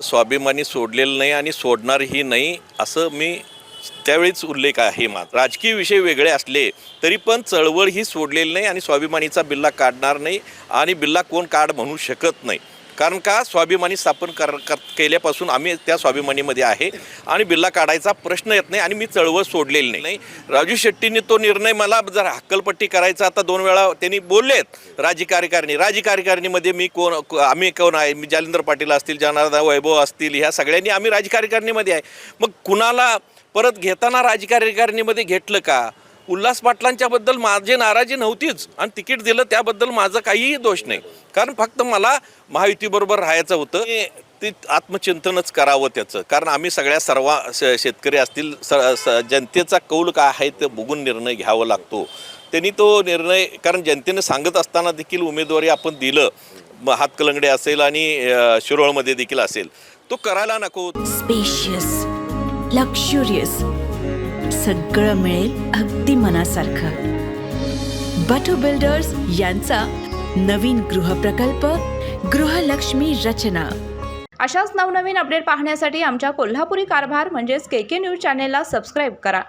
स्वाभिमानी सोडलेलं नाही आणि सोडणारही नाही असं मी त्यावेळीच उल्लेख आहे. मात्र राजकीय विषय वेगळे असले तरी पण चळवळ ही सोडलेली नाही आणि स्वाभिमानीचा बिल्ला काढणार नाही आणि बिल्ला कोण काढ म्हणू शकत नाही. कारण का स्वाभिमानी स्थापन केल्यापासून आम्ही त्या स्वाभिमानीमध्ये आहे आणि बिल्ला काढायचा प्रश्न येत नाही आणि मी चळवळ सोडलेली नाही. राजू शेट्टींनी तो निर्णय मला जर हक्कलपट्टी करायचा आता 2 वेळा त्यांनी बोललेत राज्य कार्यकारिणीमध्ये मी आम्ही कोण आहे, मी जालिंदर पाटील असतील, जनार्दन वैभव असतील, ह्या सगळ्यांनी आम्ही राज्य कार्यकारिणीमध्ये आहे. मग कुणाला परत घेताना राज्य कार्यकारिणीमध्ये घेतलं का? उल्हास पाटलांच्याबद्दल माझी नाराजी नव्हतीच आणि तिकीट दिलं त्याबद्दल माझं काहीही दोष नाही. कारण फक्त मला महायुतीबरोबर राहायचं होतं. ते आत्मचिंतनच करावं त्याचं. कारण आम्ही सर्व शेतकरी असतील जनतेचा कौल काय आहे ते बघून निर्णय घ्यावा लागतो. त्यांनी तो निर्णय, कारण जनतेने सांगत असताना देखील उमेदवारी आपण दिलं, हातकलंगडे असेल आणि शिरोळमध्ये देखील असेल, तो करायला नको. स्पेशियस, लक्झुरियस, सगळं मिळेल अगदी मनासारखं. बटू बिल्डर्स यांचा नवीन गृहप्रकल्प गृहलक्ष्मी रचना. अशाच नवनवीन अपडेट पाहण्यासाठी आमच्या कोल्हापुरी कारभार म्हणजेच KK न्यूज चॅनेलला सबस्क्राईब करा.